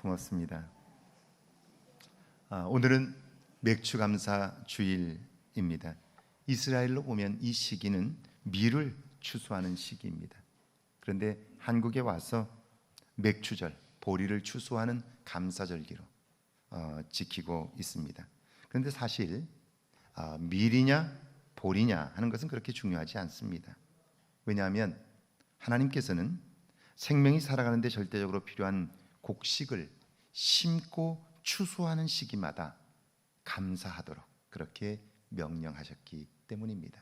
고맙습니다. 오늘은 맥추감사 주일입니다. 이스라엘로 보면 이 시기는 밀을 추수하는 시기입니다. 그런데 한국에 와서 맥추절, 보리를 추수하는 감사절기로 지키고 있습니다. 그런데 사실 밀이냐 보리냐 하는 것은 그렇게 중요하지 않습니다. 왜냐하면 하나님께서는 생명이 살아가는 데 절대적으로 필요한 곡식을 심고 추수하는 시기마다 감사하도록 그렇게 명령하셨기 때문입니다.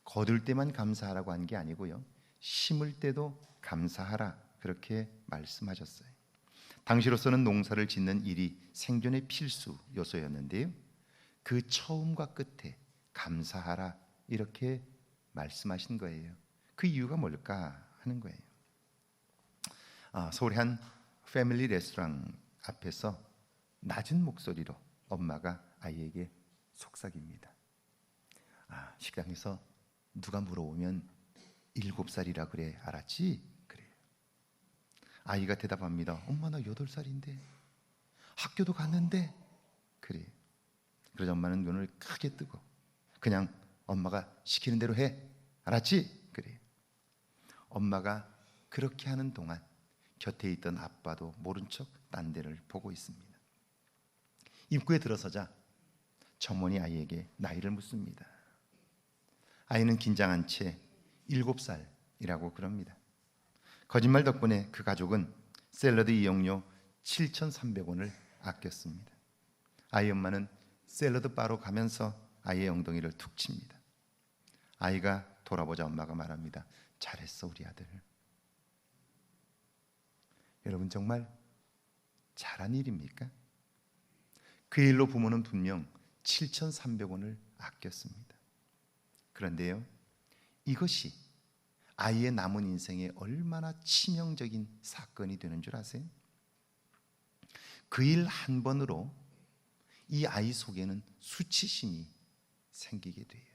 거둘 때만 감사하라고 한 게 아니고요, 심을 때도 감사하라 그렇게 말씀하셨어요. 당시로서는 농사를 짓는 일이 생존의 필수 요소였는데요, 그 처음과 끝에 감사하라 이렇게 말씀하신 거예요. 그 이유가 뭘까 하는 거예요. 서울의 한 패밀리 레스토랑 앞에서 낮은 목소리로 엄마가 아이에게 속삭입니다. 식당에서 누가 물어보면 7살이라 그래, 알았지? 그래요. 아이가 대답합니다. 엄마 나 8살인데 학교도 갔는데. 그래요. 그러자 엄마는 눈을 크게 뜨고 그냥 엄마가 시키는 대로 해, 알았지? 그래요. 엄마가 그렇게 하는 동안 곁에 있던 아빠도 모른 척 딴 데를 보고 있습니다. 입구에 들어서자 점원이 아이에게 나이를 묻습니다. 아이는 긴장한 채 7살이라고 그럽니다. 거짓말 덕분에 그 가족은 샐러드 이용료 7,300원을 아꼈습니다. 아이 엄마는 샐러드 바로 가면서 아이의 엉덩이를 툭 칩니다. 아이가 돌아보자 엄마가 말합니다. 잘했어 우리 아들. 여러분, 정말 잘한 일입니까? 그 일로 부모는 분명 7,300원을 아꼈습니다. 그런데요, 이것이 아이의 남은 인생에 얼마나 치명적인 사건이 되는 줄 아세요? 그 일 한 번으로 이 아이 속에는 수치심이 생기게 돼요.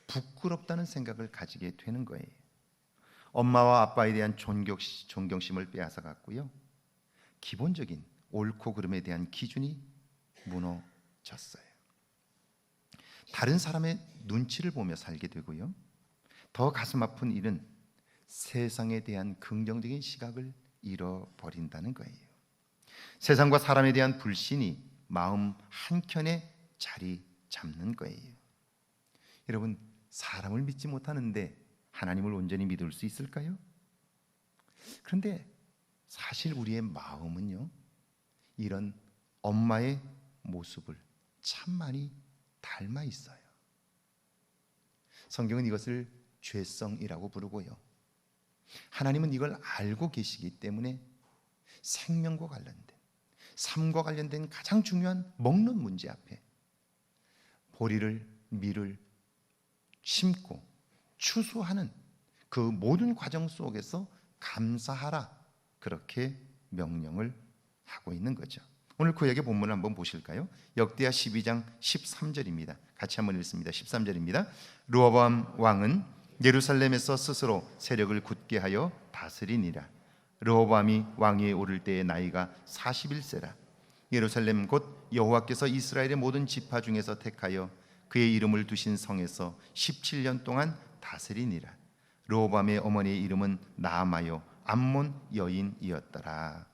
부끄럽다는 생각을 가지게 되는 거예요. 엄마와 아빠에 대한 존경심을 빼앗아 갔고요, 기본적인 옳고 그름에 대한 기준이 무너졌어요. 다른 사람의 눈치를 보며 살게 되고요, 더 가슴 아픈 일은 세상에 대한 긍정적인 시각을 잃어버린다는 거예요. 세상과 사람에 대한 불신이 마음 한켠에 자리 잡는 거예요. 여러분, 사람을 믿지 못하는데 하나님을 온전히 믿을 수 있을까요? 그런데 사실 우리의 마음은요, 이런 엄마의 모습을 참 많이 닮아 있어요. 성경은 이것을 죄성이라고 부르고요, 하나님은 이걸 알고 계시기 때문에 생명과 관련된, 삶과 관련된 가장 중요한 먹는 문제 앞에 보리를, 밀을 심고 추수하는 그 모든 과정 속에서 감사하라 그렇게 명령을 하고 있는 거죠. 오늘 구약의 본문을 한번 보실까요? 역대하 12장 13절입니다. 같이 한번 읽습니다. 13절입니다. 르호보암 왕은 예루살렘에서 스스로 세력을 굳게 하여 다스리니라. 르호보암이 왕위에 오를 때의 나이가 41세라. 예루살렘 곧 여호와께서 이스라엘의 모든 지파 중에서 택하여 그의 이름을 두신 성에서 17년 동안 다스리니라. 르호보암의 어머니의 이름은 나아마요 암몬 여인이었더라.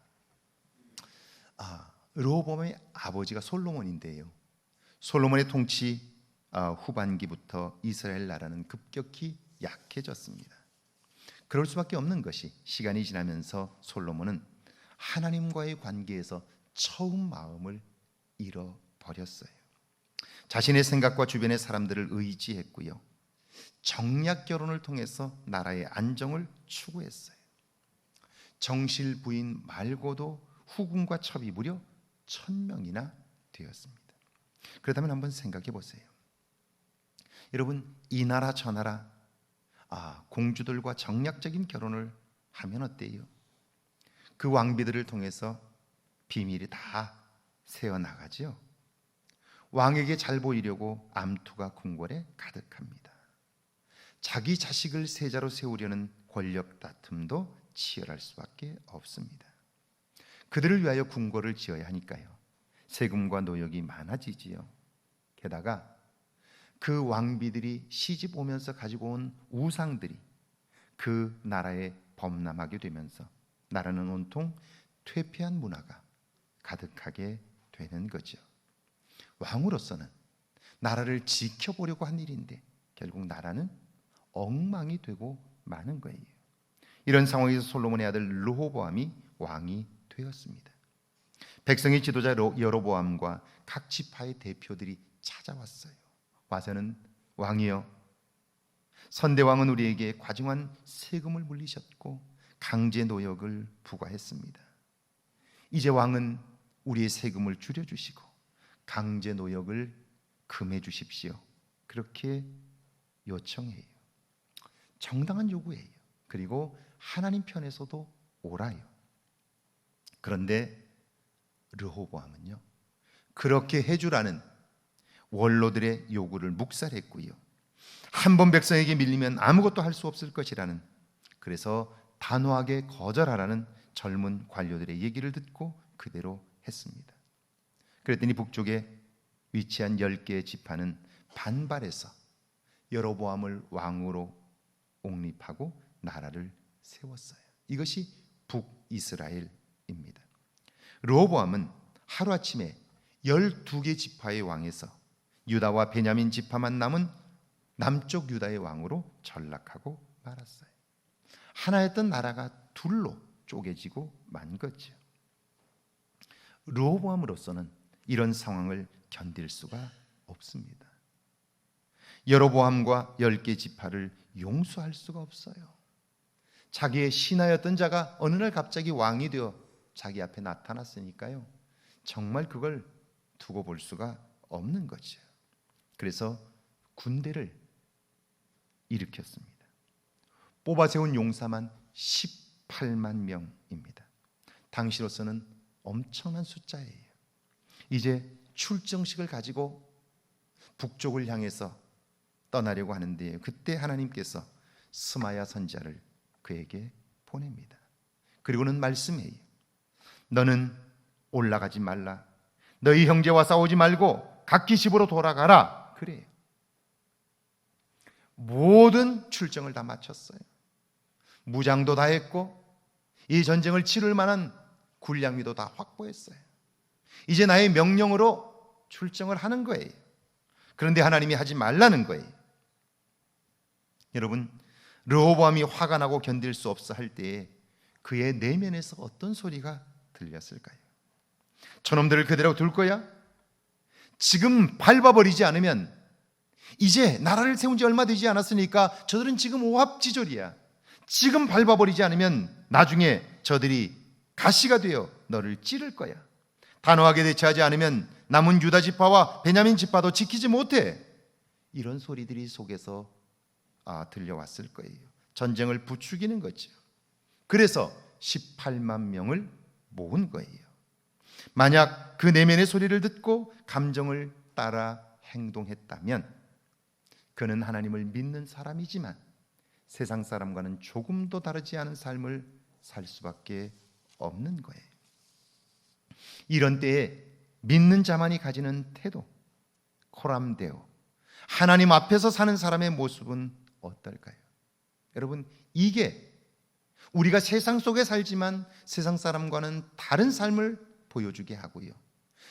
르호보암의 아버지가 솔로몬인데요, 솔로몬의 통치 후반기부터 이스라엘 나라는 급격히 약해졌습니다. 그럴 수밖에 없는 것이, 시간이 지나면서 솔로몬은 하나님과의 관계에서 처음 마음을 잃어버렸어요. 자신의 생각과 주변의 사람들을 의지했고요, 정략 결혼을 통해서 나라의 안정을 추구했어요. 정실 부인 말고도 후궁과 첩이 무려 1,000명이나 되었습니다. 그렇다면 한번 생각해 보세요. 여러분, 이 나라 저 나라 공주들과 정략적인 결혼을 하면 어때요? 그 왕비들을 통해서 비밀이 다 새어나가죠. 왕에게 잘 보이려고 암투가 궁궐에 가득합니다. 자기 자식을 세자로 세우려는 권력 다툼도 치열할 수밖에 없습니다. 그들을 위하여 궁궐을 지어야 하니까요. 세금과 노역이 많아지지요. 게다가 그 왕비들이 시집 오면서 가지고 온 우상들이 그 나라에 범람하게 되면서 나라는 온통 퇴폐한 문화가 가득하게 되는 거죠. 왕으로서는 나라를 지켜보려고 한 일인데 결국 나라는 엉망이 되고 마는 거예요. 이런 상황에서 솔로몬의 아들 르호보암이 왕이 되었습니다. 백성의 지도자 여로보암과 각 지파의 대표들이 찾아왔어요. 와서는 왕이여, 선대왕은 우리에게 과중한 세금을 물리셨고 강제 노역을 부과했습니다. 이제 왕은 우리의 세금을 줄여주시고 강제 노역을 금해 주십시오. 그렇게 요청해요. 정당한 요구예요. 그리고 하나님 편에서도 옳아요. 그런데 르호보암은요, 그렇게 해주라는 원로들의 요구를 묵살했고요, 한 번 백성에게 밀리면 아무것도 할 수 없을 것이라는, 그래서 단호하게 거절하라는 젊은 관료들의 얘기를 듣고 그대로 했습니다. 그랬더니 북쪽에 위치한 10개의 지파는 반발해서 여로보암을 왕으로 옹립하고 나라를 세웠어요. 이것이 북이스라엘입니다. 르호보암은 하루아침에 12개 지파의 왕에서 유다와 베냐민 지파만 남은 남쪽 유다의 왕으로 전락하고 말았어요. 하나였던 나라가 둘로 쪼개지고 만 거죠. 르호보암으로서는 이런 상황을 견딜 수가 없습니다. 여로보암과 10개 지파를 용서할 수가 없어요. 자기의 신하였던 자가 어느 날 갑자기 왕이 되어 자기 앞에 나타났으니까요, 정말 그걸 두고 볼 수가 없는 거죠. 그래서 군대를 일으켰습니다. 뽑아세운 용사만 18만 명입니다. 당시로서는 엄청난 숫자예요. 이제 출정식을 가지고 북쪽을 향해서 떠나려고 하는데, 그때 하나님께서 스마야 선지자를 그에게 보냅니다. 그리고는 말씀해요. 너는 올라가지 말라. 너희 형제와 싸우지 말고 각기 집으로 돌아가라. 그래요. 모든 출정을 다 마쳤어요. 무장도 다 했고 이 전쟁을 치를 만한 군량미도 다 확보했어요. 이제 나의 명령으로 출정을 하는 거예요. 그런데 하나님이 하지 말라는 거예요. 여러분, 르호보암이 화가 나고 견딜 수 없어 할 때에 그의 내면에서 어떤 소리가 들렸을까요? 저놈들을 그대로 둘 거야? 지금 밟아버리지 않으면, 이제 나라를 세운 지 얼마 되지 않았으니까 저들은 지금 오합지졸이야. 지금 밟아버리지 않으면 나중에 저들이 가시가 되어 너를 찌를 거야. 단호하게 대처하지 않으면 남은 유다 지파와 베냐민 지파도 지키지 못해. 이런 소리들이 속에서 들려왔을 거예요. 전쟁을 부추기는 거죠. 그래서 18만 명을 모은 거예요. 만약 그 내면의 소리를 듣고 감정을 따라 행동했다면 그는 하나님을 믿는 사람이지만 세상 사람과는 조금도 다르지 않은 삶을 살 수밖에 없는 거예요. 이런 때에 믿는 자만이 가지는 태도, 코람데오, 하나님 앞에서 사는 사람의 모습은 어떨까요? 여러분, 이게 우리가 세상 속에 살지만 세상 사람과는 다른 삶을 보여주게 하고요,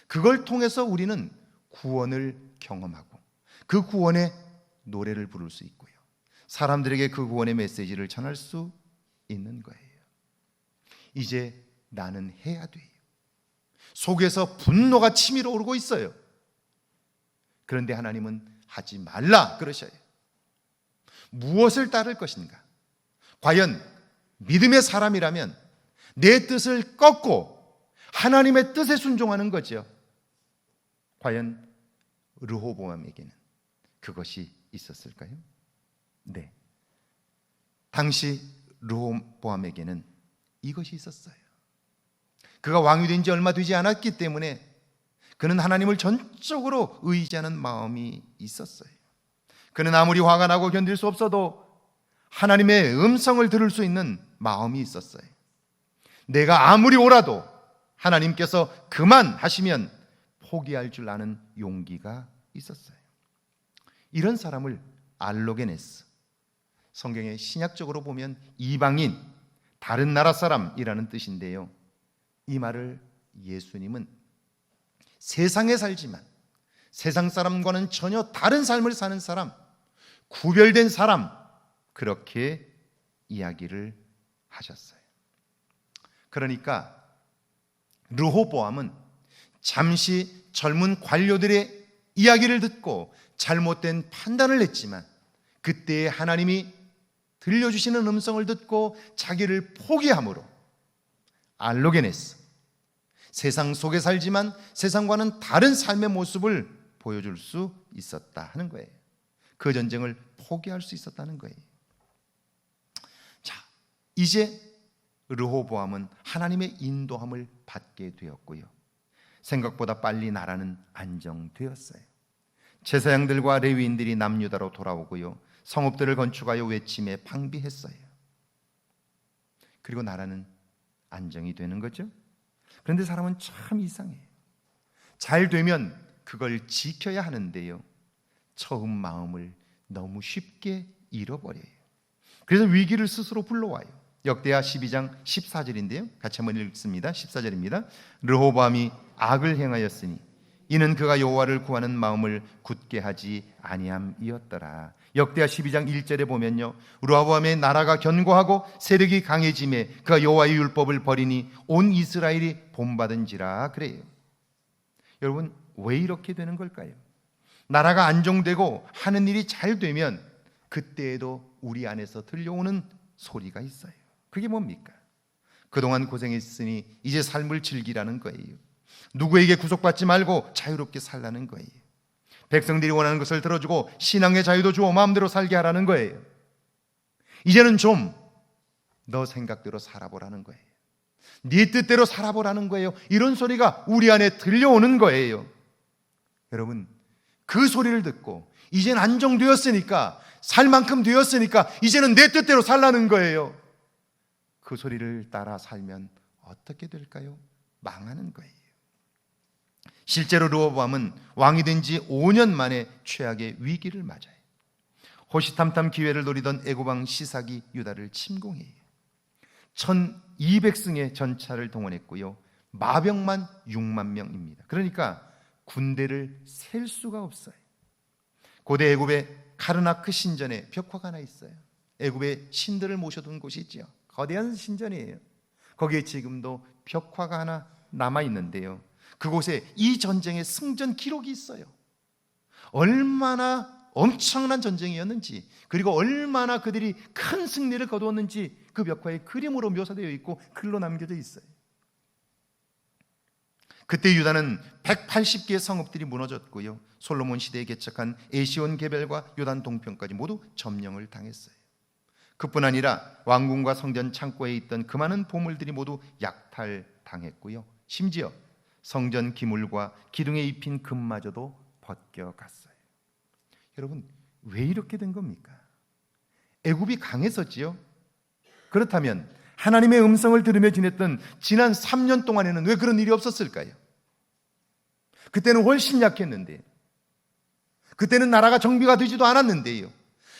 그걸 통해서 우리는 구원을 경험하고 그 구원의 노래를 부를 수 있고요, 사람들에게 그 구원의 메시지를 전할 수 있는 거예요. 이제 나는 해야 돼요. 속에서 분노가 치밀어 오르고 있어요. 그런데 하나님은 하지 말라 그러셔요. 무엇을 따를 것인가? 과연 믿음의 사람이라면 내 뜻을 꺾고 하나님의 뜻에 순종하는 거죠. 과연 르호보암에게는 그것이 있었을까요? 네. 당시 르호보암에게는 이것이 있었어요. 그가 왕이 된 지 얼마 되지 않았기 때문에 그는 하나님을 전적으로 의지하는 마음이 있었어요. 그는 아무리 화가 나고 견딜 수 없어도 하나님의 음성을 들을 수 있는 마음이 있었어요. 내가 아무리 옳아도 하나님께서 그만하시면 포기할 줄 아는 용기가 있었어요. 이런 사람을 알로게네스, 성경에 신약적으로 보면 이방인, 다른 나라 사람이라는 뜻인데요, 이 말을 예수님은 세상에 살지만 세상 사람과는 전혀 다른 삶을 사는 사람, 구별된 사람, 그렇게 이야기를 하셨어요. 그러니까 르호보암은 잠시 젊은 관료들의 이야기를 듣고 잘못된 판단을 했지만 그때에 하나님이 들려주시는 음성을 듣고 자기를 포기함으로 알로게네스, 세상 속에 살지만 세상과는 다른 삶의 모습을 보여줄 수 있었다 하는 거예요. 그 전쟁을 포기할 수 있었다는 거예요. 자, 이제 르호보암은 하나님의 인도함을 받게 되었고요, 생각보다 빨리 나라는 안정되었어요. 제사장들과 레위인들이 남유다로 돌아오고요, 성읍들을 건축하여 외침에 방비했어요. 그리고 나라는 안정이 되는 거죠. 그런데 사람은 참 이상해요. 잘 되면 그걸 지켜야 하는데요, 처음 마음을 너무 쉽게 잃어버려요. 그래서 위기를 스스로 불러와요. 역대하 12장 14절인데요, 같이 한번 읽습니다. 14절입니다. 르호보암이 악을 행하였으니 이는 그가 여호와를 구하는 마음을 굳게 하지 아니함이었더라. 역대하 12장 1절에 보면요, 르호보암의 나라가 견고하고 세력이 강해짐에 그가 여호와의 율법을 버리니 온 이스라엘이 본받은지라 그래요. 여러분, 왜 이렇게 되는 걸까요? 나라가 안정되고 하는 일이 잘 되면 그때에도 우리 안에서 들려오는 소리가 있어요. 그게 뭡니까? 그동안 고생했으니 이제 삶을 즐기라는 거예요. 누구에게 구속받지 말고 자유롭게 살라는 거예요. 백성들이 원하는 것을 들어주고 신앙의 자유도 주어 마음대로 살게 하라는 거예요. 이제는 좀 너 생각대로 살아보라는 거예요. 네 뜻대로 살아보라는 거예요. 이런 소리가 우리 안에 들려오는 거예요. 여러분, 그 소리를 듣고 이제는 안정되었으니까, 살 만큼 되었으니까 이제는 내 뜻대로 살라는 거예요. 그 소리를 따라 살면 어떻게 될까요? 망하는 거예요. 실제로 르호보암은 왕이 된 지 5년 만에 최악의 위기를 맞아요. 호시탐탐 기회를 노리던 애굽 왕 시삭이 유다를 침공해요. 1200승의 전차를 동원했고요, 마병만 6만 명입니다. 그러니까 군대를 셀 수가 없어요. 고대 애굽의 카르나크 신전에 벽화가 하나 있어요. 애굽의 신들을 모셔둔 곳이 있죠. 거대한 신전이에요. 거기에 지금도 벽화가 하나 남아 있는데요, 그곳에 이 전쟁의 승전 기록이 있어요. 얼마나 엄청난 전쟁이었는지, 그리고 얼마나 그들이 큰 승리를 거두었는지 그 벽화에 그림으로 묘사되어 있고 글로 남겨져 있어요. 그때 유다는 180개의 성읍들이 무너졌고요, 솔로몬 시대에 개척한 에시온 개별과 요단 동편까지 모두 점령을 당했어요. 그뿐 아니라 왕궁과 성전 창고에 있던 그 많은 보물들이 모두 약탈당했고요, 심지어 성전 기물과 기둥에 입힌 금마저도 벗겨갔어요. 여러분, 왜 이렇게 된 겁니까? 애굽이 강했었지요. 그렇다면 하나님의 음성을 들으며 지냈던 지난 3년 동안에는 왜 그런 일이 없었을까요? 그때는 훨씬 약했는데, 그때는 나라가 정비가 되지도 않았는데요,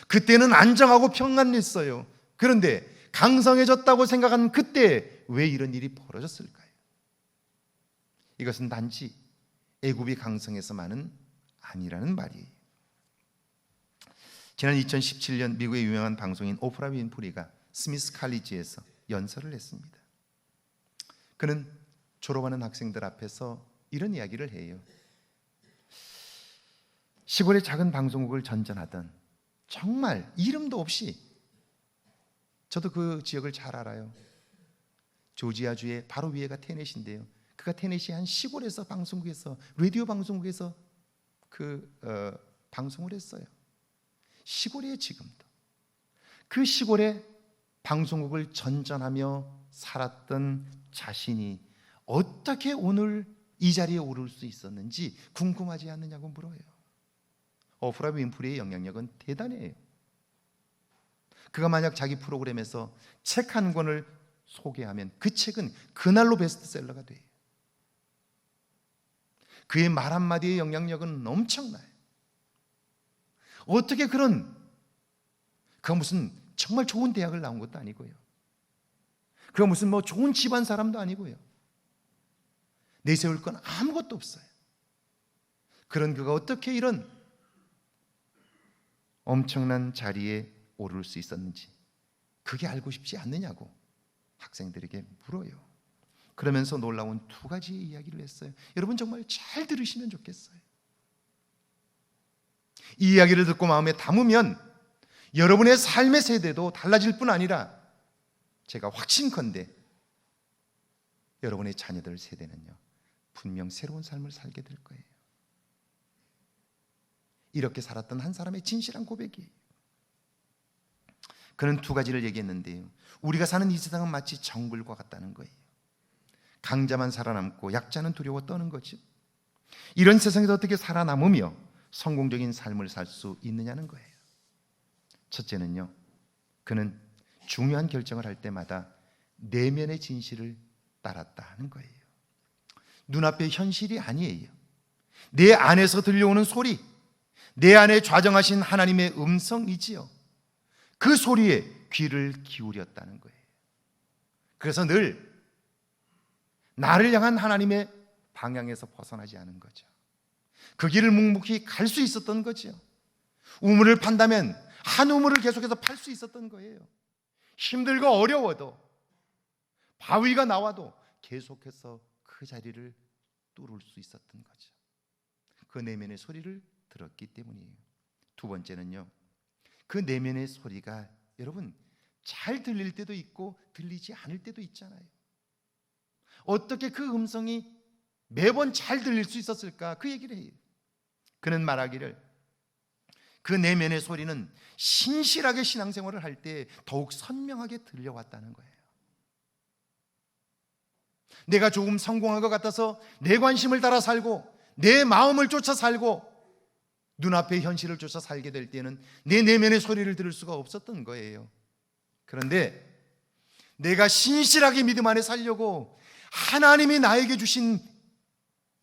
그때는 안정하고 평안했어요. 그런데 강성해졌다고 생각한 그때 왜 이런 일이 벌어졌을까요? 이것은 단지 애굽이 강성해서만은 아니라는 말이에요. 지난 2017년 미국의 유명한 방송인 오프라 윈프리가 스미스 칼리지에서 연설을 했습니다. 그는 졸업하는 학생들 앞에서 이런 이야기를 해요. 시골의 작은 방송국을 전전하던, 정말 이름도 없이, 저도 그 지역을 잘 알아요. 조지아주의 바로 위에가 테넷인데요, 그가 테넷이 한 시골에서 방송국에서, 라디오 방송국에서 방송을 했어요. 시골이에요. 지금도 그 시골에 방송국을 전전하며 살았던 자신이 어떻게 오늘 이 자리에 오를 수 있었는지 궁금하지 않느냐고 물어요. 오프라 윈프리의 영향력은 대단해요. 그가 만약 자기 프로그램에서 책 한 권을 소개하면 그 책은 그날로 베스트셀러가 돼요. 그의 말 한마디의 영향력은 엄청나요. 어떻게 그가 무슨 정말 좋은 대학을 나온 것도 아니고요. 그가 무슨 좋은 집안 사람도 아니고요. 내세울 건 아무것도 없어요. 그런 그가 어떻게 이런 엄청난 자리에 오를 수 있었는지 그게 알고 싶지 않느냐고 학생들에게 물어요. 그러면서 놀라운 두 가지의 이야기를 했어요. 여러분 정말 잘 들으시면 좋겠어요. 이 이야기를 듣고 마음에 담으면 여러분의 삶의 세대도 달라질 뿐 아니라 제가 확신컨대 여러분의 자녀들 세대는요 분명 새로운 삶을 살게 될 거예요. 이렇게 살았던 한 사람의 진실한 고백이에요. 그는 두 가지를 얘기했는데요, 우리가 사는 이 세상은 마치 정글과 같다는 거예요. 강자만 살아남고 약자는 두려워 떠는 거죠. 이런 세상에서 어떻게 살아남으며 성공적인 삶을 살 수 있느냐는 거예요. 첫째는요, 그는 중요한 결정을 할 때마다 내면의 진실을 따랐다 하는 거예요. 눈앞의 현실이 아니에요. 내 안에서 들려오는 소리, 내 안에 좌정하신 하나님의 음성이지요. 그 소리에 귀를 기울였다는 거예요. 그래서 늘 나를 향한 하나님의 방향에서 벗어나지 않은 거죠. 그 길을 묵묵히 갈 수 있었던 거죠. 우물을 판다면 한 우물을 계속해서 팔 수 있었던 거예요. 힘들고 어려워도 바위가 나와도 계속해서 그 자리를 뚫을 수 있었던 거죠. 그 내면의 소리를 들었기 때문이에요. 두 번째는요, 그 내면의 소리가 여러분 잘 들릴 때도 있고 들리지 않을 때도 있잖아요. 어떻게 그 음성이 매번 잘 들릴 수 있었을까? 그 얘기를 해요. 그는 말하기를 그 내면의 소리는 신실하게 신앙생활을 할 때 더욱 선명하게 들려왔다는 거예요. 내가 조금 성공한 것 같아서 내 관심을 따라 살고 내 마음을 쫓아 살고 눈앞의 현실을 쫓아 살게 될 때는 내 내면의 소리를 들을 수가 없었던 거예요. 그런데 내가 신실하게 믿음 안에 살려고 하나님이 나에게 주신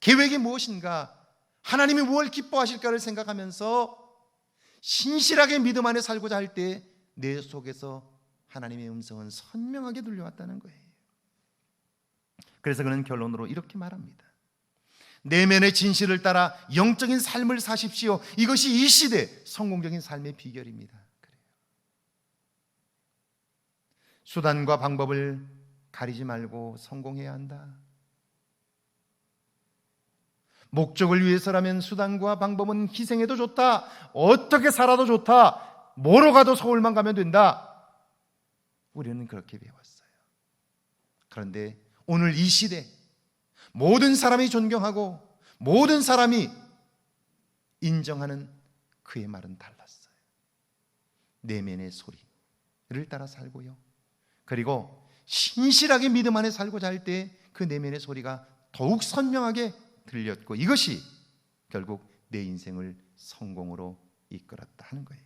계획이 무엇인가, 하나님이 무엇을 기뻐하실까를 생각하면서 신실하게 믿음 안에 살고자 할 때 내 속에서 하나님의 음성은 선명하게 들려왔다는 거예요. 그래서 그는 결론으로 이렇게 말합니다. 내면의 진실을 따라 영적인 삶을 사십시오. 이것이 이 시대 성공적인 삶의 비결입니다. 그래요. 수단과 방법을 가리지 말고 성공해야 한다. 목적을 위해서라면 수단과 방법은 희생해도 좋다. 어떻게 살아도 좋다. 뭐로 가도 서울만 가면 된다. 우리는 그렇게 배웠어요. 그런데 오늘 이 시대 모든 사람이 존경하고 모든 사람이 인정하는 그의 말은 달랐어요. 내면의 소리를 따라 살고요, 그리고 신실하게 믿음 안에 살고자 할 때 그 내면의 소리가 더욱 선명하게 들렸고 이것이 결국 내 인생을 성공으로 이끌었다 하는 거예요.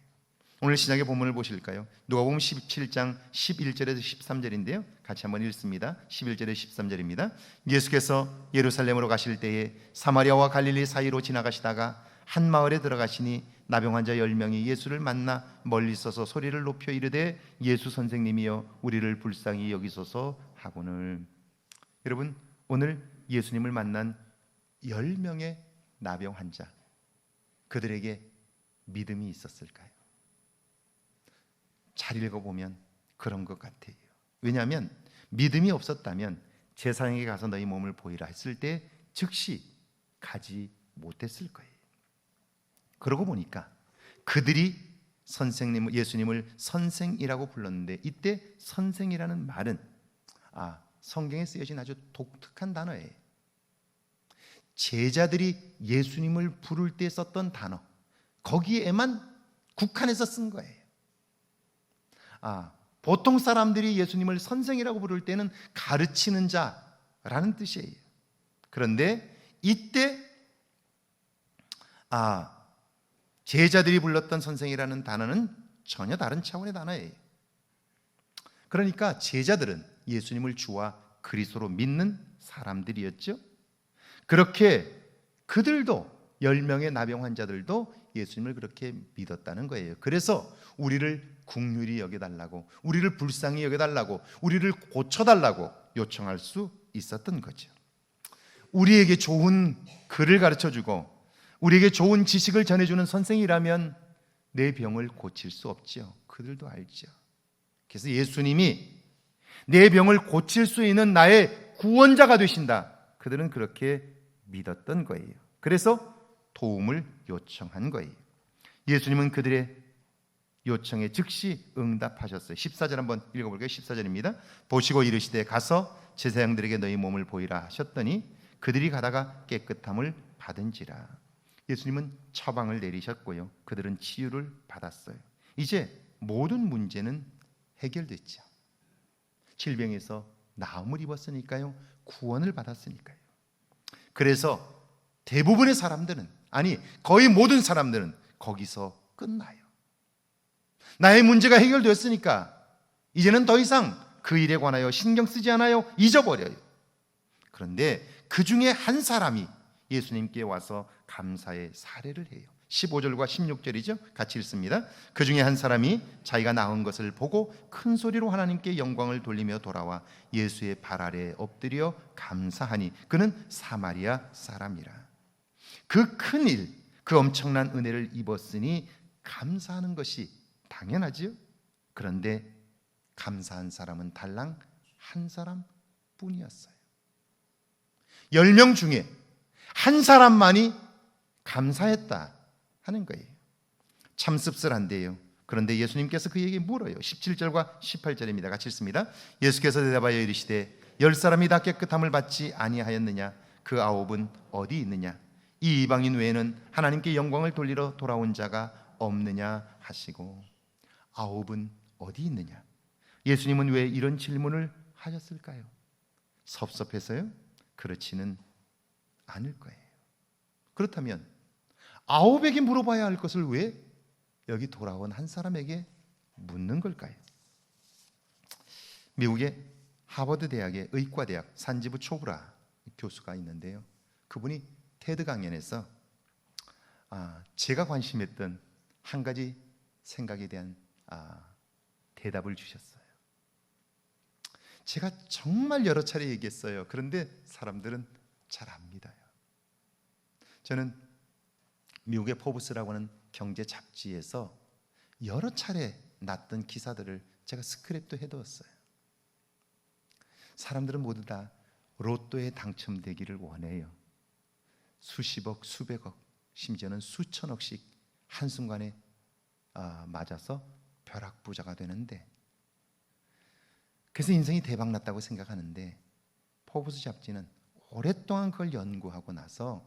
오늘 신약의 본문을 보실까요? 누가복음 17장 11절에서 13절인데요 같이 한번 읽습니다. 11절에서 13절입니다. 예수께서 예루살렘으로 가실 때에 사마리아와 갈릴리 사이로 지나가시다가 한 마을에 들어가시니 나병 환자 10명이 예수를 만나 멀리 서서 소리를 높여 이르되 예수 선생님이여 우리를 불쌍히 여기소서 하거늘. 여러분, 오늘 예수님을 만난 10명의 나병 환자, 그들에게 믿음이 있었을까요? 잘 읽어보면 그런 것 같아요. 왜냐하면 믿음이 없었다면 제사장에게 가서 너희 몸을 보이라 했을 때 즉시 가지 못했을 거예요. 그러고 보니까 그들이 예수님을 선생이라고 불렀는데 이때 선생이라는 말은 성경에 쓰여진 아주 독특한 단어예요. 제자들이 예수님을 부를 때 썼던 단어, 거기에만 국한해서 쓴 거예요. 보통 사람들이 예수님을 선생이라고 부를 때는 가르치는 자라는 뜻이에요. 그런데 이때 제자들이 불렀던 선생이라는 단어는 전혀 다른 차원의 단어예요. 그러니까 제자들은 예수님을 주와 그리스도로 믿는 사람들이었죠. 그렇게 그들도 10명의 나병 환자들도 예수님을 그렇게 믿었다는 거예요. 그래서 우리를 긍휼히 여겨달라고, 우리를 불쌍히 여겨달라고, 우리를 고쳐달라고 요청할 수 있었던 거죠. 우리에게 좋은 글을 가르쳐주고 우리에게 좋은 지식을 전해주는 선생이라면 내 병을 고칠 수 없지요. 그들도 알죠. 그래서 예수님이 내 병을 고칠 수 있는 나의 구원자가 되신다. 그들은 그렇게 믿었던 거예요. 그래서 도움을 요청한 거예요. 예수님은 그들의 요청에 즉시 응답하셨어요. 14절 한번 읽어볼게요. 14절입니다. 보시고 이르시되 가서 제사장들에게 너희 몸을 보이라 하셨더니 그들이 가다가 깨끗함을 받은지라. 예수님은 처방을 내리셨고요. 그들은 치유를 받았어요. 이제 모든 문제는 해결됐죠. 질병에서 나음을 입었으니까요. 구원을 받았으니까요. 그래서 대부분의 사람들은, 아니 거의 모든 사람들은 거기서 끝나요. 나의 문제가 해결되었으니까 이제는 더 이상 그 일에 관하여 신경 쓰지 않아요. 잊어버려요. 그런데 그 중에 한 사람이 예수님께 와서 감사의 사례를 해요. 15절과 16절이죠. 같이 읽습니다. 그 중에 한 사람이 자기가 나은 것을 보고 큰 소리로 하나님께 영광을 돌리며 돌아와 예수의 발 아래에 엎드려 감사하니 그는 사마리아 사람이라. 그 큰 일, 그 엄청난 은혜를 입었으니 감사하는 것이 당연하지요. 그런데 감사한 사람은 달랑 한 사람뿐이었어요. 10명 중에 한 사람만이 감사했다 하는 거예요. 참 씁쓸한데요. 그런데 예수님께서 그에게 물어요. 17절과 18절입니다. 같이 읽습니다. 예수께서 대답하여 이르시되 10사람이 다 깨끗함을 받지 아니하였느냐? 그 9은 어디 있느냐? 이 이방인 외에는 하나님께 영광을 돌리러 돌아온 자가 없느냐 하시고. 9은 어디 있느냐? 예수님은 왜 이런 질문을 하셨을까요? 섭섭해서요? 그렇지는 않을 거예요. 그렇다면 9에게 물어봐야 할 것을 왜 여기 돌아온 한 사람에게 묻는 걸까요? 미국의 하버드 대학의 의과대학 산지부 초브라 교수가 있는데요. 그분이 테드 강연에서 제가 관심했던 한 가지 생각에 대한 대답을 주셨어요. 제가 정말 여러 차례 얘기했어요. 그런데 사람들은 잘 안 믿어요. 저는 미국의 포브스라고 하는 경제 잡지에서 여러 차례 났던 기사들을 제가 스크랩도 해두었어요. 사람들은 모두 다 로또에 당첨되기를 원해요. 수십억, 수백억, 심지어는 수천억씩 한순간에 맞아서 벼락부자가 되는데, 그래서 인생이 대박났다고 생각하는데, 포브스 잡지는 오랫동안 그걸 연구하고 나서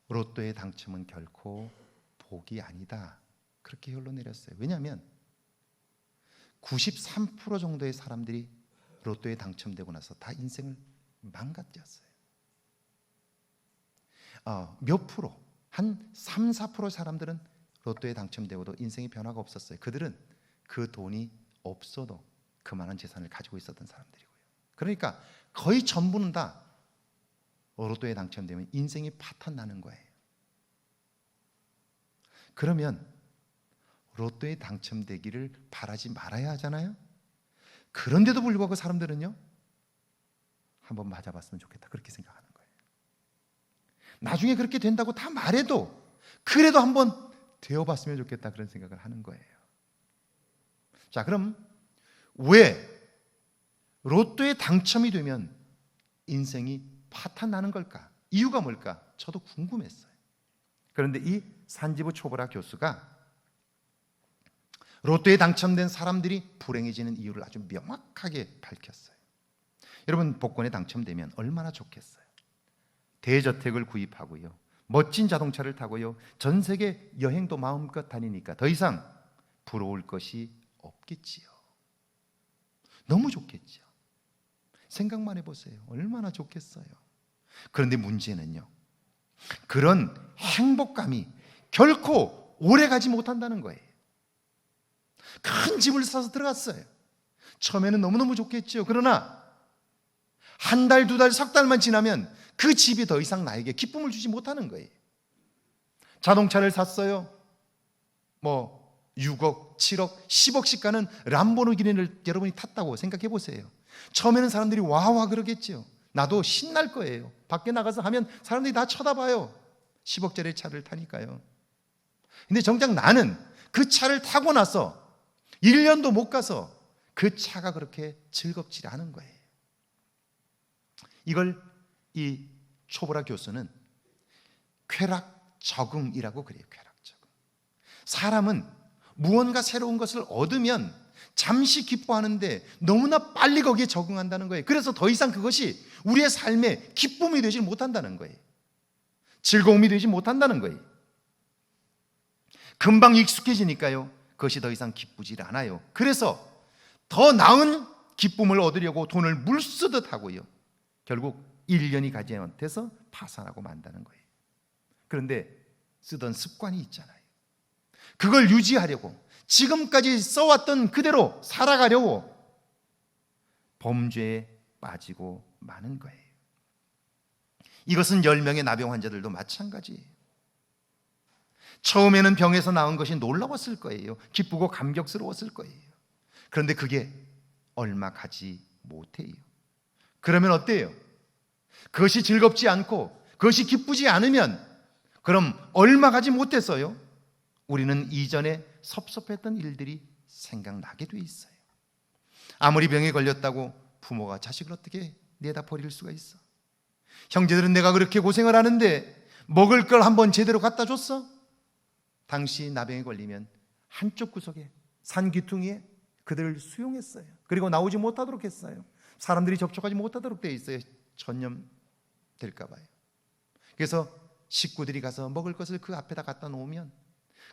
로또의 당첨은 결코 복이 아니다, 그렇게 결론 내렸어요. 왜냐하면 93% 정도의 사람들이 로또에 당첨되고 나서 다 인생을 망가뜨렸어요. 몇 프로, 한 3, 4% 사람들은 로또에 당첨되고도 인생의 변화가 없었어요. 그들은 그 돈이 없어도 그만한 재산을 가지고 있었던 사람들이고요. 그러니까 거의 전부는 다 로또에 당첨되면 인생이 파탄 나는 거예요. 그러면 로또에 당첨되기를 바라지 말아야 하잖아요. 그런데도 불구하고 사람들은요, 한번 맞아봤으면 좋겠다, 그렇게 생각하는 거예요. 나중에 그렇게 된다고 다 말해도 그래도 한번 되어봤으면 좋겠다, 그런 생각을 하는 거예요. 자, 그럼 왜 로또에 당첨이 되면 인생이 파탄 나는 걸까? 이유가 뭘까? 저도 궁금했어요. 그런데 이 산지부 초보라 교수가 로또에 당첨된 사람들이 불행해지는 이유를 아주 명확하게 밝혔어요. 여러분, 복권에 당첨되면 얼마나 좋겠어요. 대저택을 구입하고요, 멋진 자동차를 타고요, 전 세계 여행도 마음껏 다니니까 더 이상 부러울 것이 없겠지요. 너무 좋겠죠. 생각만 해보세요. 얼마나 좋겠어요. 그런데 문제는요, 그런 행복감이 결코 오래가지 못한다는 거예요. 큰 집을 사서 들어갔어요. 처음에는 너무너무 좋겠죠. 그러나 한 달, 두 달, 석 달만 지나면 그 집이 더 이상 나에게 기쁨을 주지 못하는 거예요. 자동차를 샀어요. 6억, 7억, 10억씩 가는 람보르기니를 여러분이 탔다고 생각해 보세요. 처음에는 사람들이 와와 그러겠죠. 나도 신날 거예요. 밖에 나가서 하면 사람들이 다 쳐다봐요. 10억짜리 차를 타니까요. 근데 정작 나는 그 차를 타고 나서 1년도 못 가서 그 차가 그렇게 즐겁지 않은 거예요. 이걸 이 초보라 교수는 쾌락 적응이라고 그래요. 쾌락 적응. 사람은 무언가 새로운 것을 얻으면 잠시 기뻐하는데 너무나 빨리 거기에 적응한다는 거예요. 그래서 더 이상 그것이 우리의 삶에 기쁨이 되지 못한다는 거예요. 즐거움이 되지 못한다는 거예요. 금방 익숙해지니까요, 그것이 더 이상 기쁘지 않아요. 그래서 더 나은 기쁨을 얻으려고 돈을 물쓰듯 하고요, 결국 1년이 가지 못해서 파산하고 만다는 거예요. 그런데 쓰던 습관이 있잖아요. 그걸 유지하려고, 지금까지 써왔던 그대로 살아가려고 범죄에 빠지고 마는 거예요. 이것은 10명의 나병 환자들도 마찬가지예요. 처음에는 병에서 나은 것이 놀라웠을 거예요. 기쁘고 감격스러웠을 거예요. 그런데 그게 얼마 가지 못해요. 그러면 어때요? 그것이 즐겁지 않고 그것이 기쁘지 않으면 그럼 얼마 가지 못했어요? 우리는 이전에 섭섭했던 일들이 생각나게 돼 있어요. 아무리 병에 걸렸다고 부모가 자식을 어떻게 내다 버릴 수가 있어? 형제들은 내가 그렇게 고생을 하는데 먹을 걸 한번 제대로 갖다 줬어? 당시 나병에 걸리면 한쪽 구석에 산 귀퉁이에 그들을 수용했어요. 그리고 나오지 못하도록 했어요. 사람들이 접촉하지 못하도록 되어 있어요. 전염될까 봐요. 그래서 식구들이 가서 먹을 것을 그 앞에다 갖다 놓으면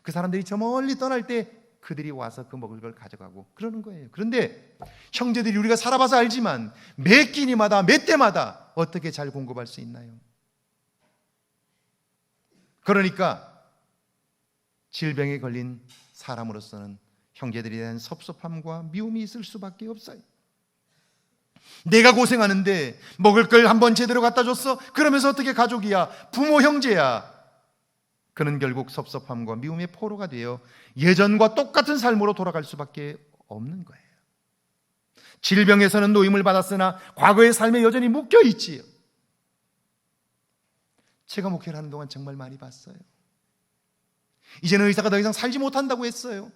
그 사람들이 저 멀리 떠날 때 그들이 와서 그 먹을 걸 가져가고 그러는 거예요. 그런데 형제들이, 우리가 살아봐서 알지만 몇 끼니마다 몇 대마다 어떻게 잘 공급할 수 있나요? 그러니까 질병에 걸린 사람으로서는 형제들에 대한 섭섭함과 미움이 있을 수밖에 없어요. 내가 고생하는데 먹을 걸 한번 제대로 갖다 줬어? 그러면서 어떻게 가족이야, 부모, 형제야? 그는 결국 섭섭함과 미움의 포로가 되어 예전과 똑같은 삶으로 돌아갈 수밖에 없는 거예요. 질병에서는 노임을 받았으나 과거의 삶에 여전히 묶여 있지요. 제가 목회를 하는 동안 정말 많이 봤어요. 이제는 의사가 더 이상 살지 못한다고 했어요.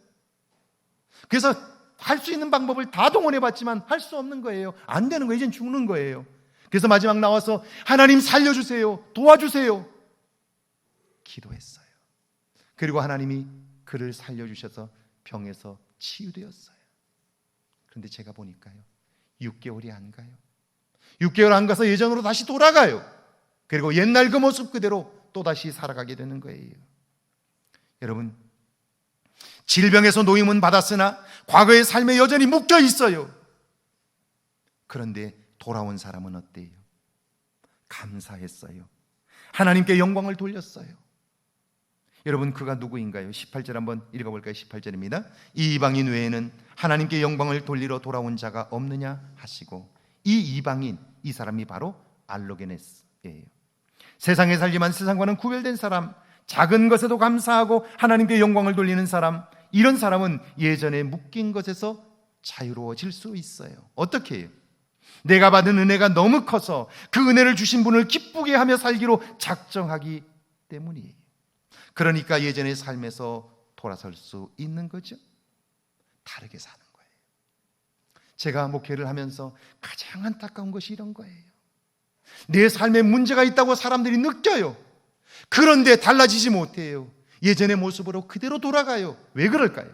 그래서 할 수 있는 방법을 다 동원해 봤지만 할 수 없는 거예요. 안 되는 거예요. 이젠 죽는 거예요. 그래서 마지막 나와서 하나님 살려주세요, 도와주세요 기도했어요. 그리고 하나님이 그를 살려주셔서 병에서 치유되었어요. 그런데 제가 보니까요, 6개월이 안 가요. 6개월 안 가서 예전으로 다시 돌아가요. 그리고 옛날 그 모습 그대로 또다시 살아가게 되는 거예요. 여러분, 질병에서 노임은 받았으나 과거의 삶에 여전히 묶여 있어요. 그런데 돌아온 사람은 어때요? 감사했어요. 하나님께 영광을 돌렸어요. 여러분, 그가 누구인가요? 18절 한번 읽어볼까요? 18절입니다. 이 이방인 외에는 하나님께 영광을 돌리러 돌아온 자가 없느냐 하시고, 이 이방인, 이 사람이 바로 알로게네스예요. 세상에 살지만 세상과는 구별된 사람, 작은 것에도 감사하고 하나님께 영광을 돌리는 사람, 이런 사람은 예전에 묶인 것에서 자유로워질 수 있어요. 어떻게 해요? 내가 받은 은혜가 너무 커서 그 은혜를 주신 분을 기쁘게 하며 살기로 작정하기 때문이에요. 그러니까 예전의 삶에서 돌아설 수 있는 거죠. 다르게 사는 거예요. 제가 목회를 하면서 가장 안타까운 것이 이런 거예요. 내 삶에 문제가 있다고 사람들이 느껴요. 그런데 달라지지 못해요. 예전의 모습으로 그대로 돌아가요. 왜 그럴까요?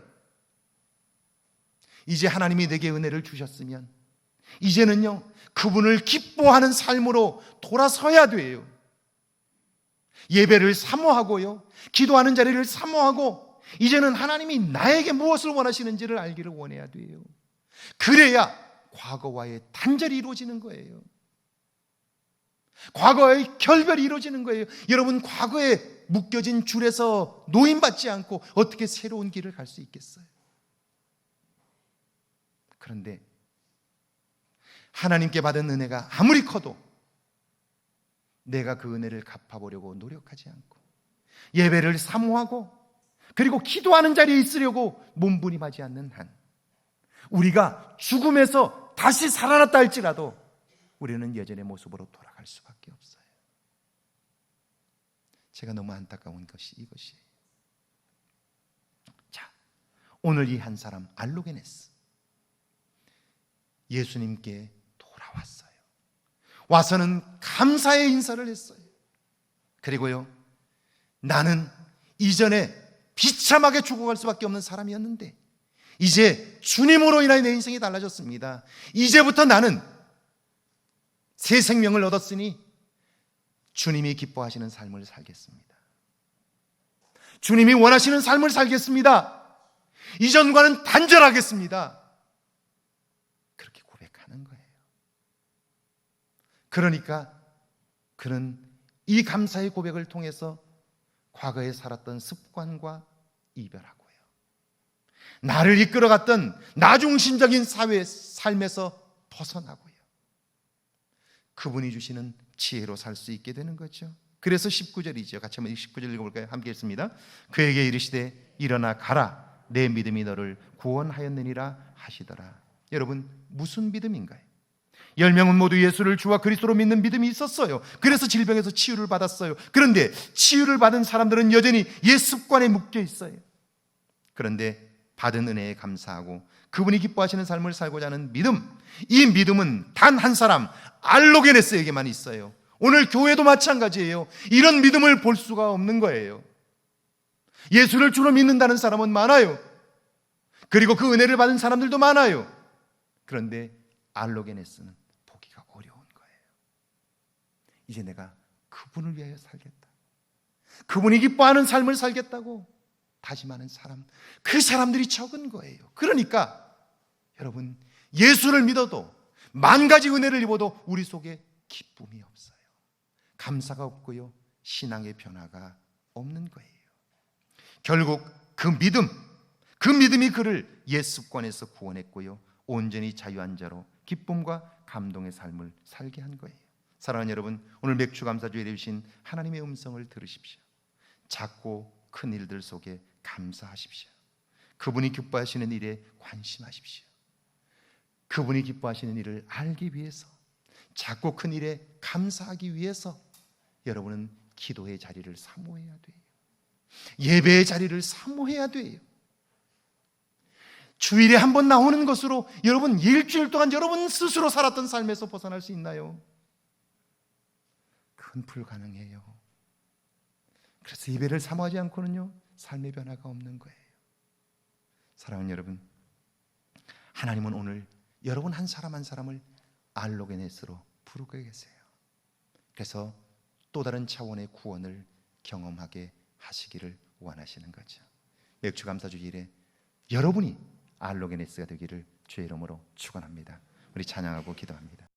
이제 하나님이 내게 은혜를 주셨으면 이제는요, 그분을 기뻐하는 삶으로 돌아서야 돼요. 예배를 사모하고요, 기도하는 자리를 사모하고, 이제는 하나님이 나에게 무엇을 원하시는지를 알기를 원해야 돼요. 그래야 과거와의 단절이 이루어지는 거예요. 과거의 결별이 이루어지는 거예요. 여러분, 과거에 묶여진 줄에서 노임받지 않고 어떻게 새로운 길을 갈 수 있겠어요? 그런데 하나님께 받은 은혜가 아무리 커도 내가 그 은혜를 갚아보려고 노력하지 않고 예배를 사모하고 그리고 기도하는 자리에 있으려고 몸부림하지 않는 한 우리가 죽음에서 다시 살아났다 할지라도 우리는 예전의 모습으로 돌아갈 수밖에 없어요. 제가 너무 안타까운 것이 이것이에요. 자, 오늘 이 한 사람 알로게네스 예수님께 돌아왔어요. 와서는 감사의 인사를 했어요. 그리고요, 나는 이전에 비참하게 죽어갈 수밖에 없는 사람이었는데 이제 주님으로 인하여 내 인생이 달라졌습니다. 이제부터 나는 새 생명을 얻었으니 주님이 기뻐하시는 삶을 살겠습니다. 주님이 원하시는 삶을 살겠습니다. 이전과는 단절하겠습니다. 그렇게 고백하는 거예요. 그러니까 그는 이 감사의 고백을 통해서 과거에 살았던 습관과 이별하고요, 나를 이끌어갔던 나중심적인 삶에서 벗어나고요, 그분이 주시는 지혜로 살 수 있게 되는 거죠. 그래서 19절이죠. 같이 한번 19절 읽어볼까요? 함께 읽습니다. 그에게 이르시되 일어나 가라, 내 믿음이 너를 구원하였느니라 하시더라. 여러분, 무슨 믿음인가요? 10명은 모두 예수를 주와 그리스도로 믿는 믿음이 있었어요. 그래서 질병에서 치유를 받았어요. 그런데 치유를 받은 사람들은 여전히 옛 습관에 묶여 있어요. 그런데 받은 은혜에 감사하고 그분이 기뻐하시는 삶을 살고자 하는 믿음, 이 믿음은 단 한 사람 알로게네스에게만 있어요. 오늘 교회도 마찬가지예요. 이런 믿음을 볼 수가 없는 거예요. 예수를 주로 믿는다는 사람은 많아요. 그리고 그 은혜를 받은 사람들도 많아요. 그런데 알로게네스는 보기가 어려운 거예요. 이제 내가 그분을 위하여 살겠다, 그분이 기뻐하는 삶을 살겠다고 다짐하는 사람, 그 사람들이 적은 거예요. 그러니까 여러분, 예수를 믿어도 만 가지 은혜를 입어도 우리 속에 기쁨이 없어요. 감사가 없고요, 신앙의 변화가 없는 거예요. 결국 그 믿음이 그를 옛 습관에서 구원했고요, 온전히 자유한 자로 기쁨과 감동의 삶을 살게 한 거예요. 사랑하는 여러분, 오늘 맥주감사주에 주신 하나님의 음성을 들으십시오. 작고 큰 일들 속에 감사하십시오. 그분이 기뻐하시는 일에 관심하십시오. 그분이 기뻐하시는 일을 알기 위해서, 작고 큰 일에 감사하기 위해서 여러분은 기도의 자리를 사모해야 돼요. 예배의 자리를 사모해야 돼요. 주일에 한 번 나오는 것으로 여러분 일주일 동안 여러분 스스로 살았던 삶에서 벗어날 수 있나요? 그건 불가능해요. 그래서 예배를 사모하지 않고는요, 삶의 변화가 없는 거예요. 사랑하는 여러분, 하나님은 오늘 여러분 한 사람 한 사람을 알로게네스로 부르고 계세요. 그래서 또 다른 차원의 구원을 경험하게 하시기를 원하시는 거죠. 맥주감사주일에 여러분이 알로게네스가 되기를 주의 이름으로 축원합니다. 우리 찬양하고 기도합니다.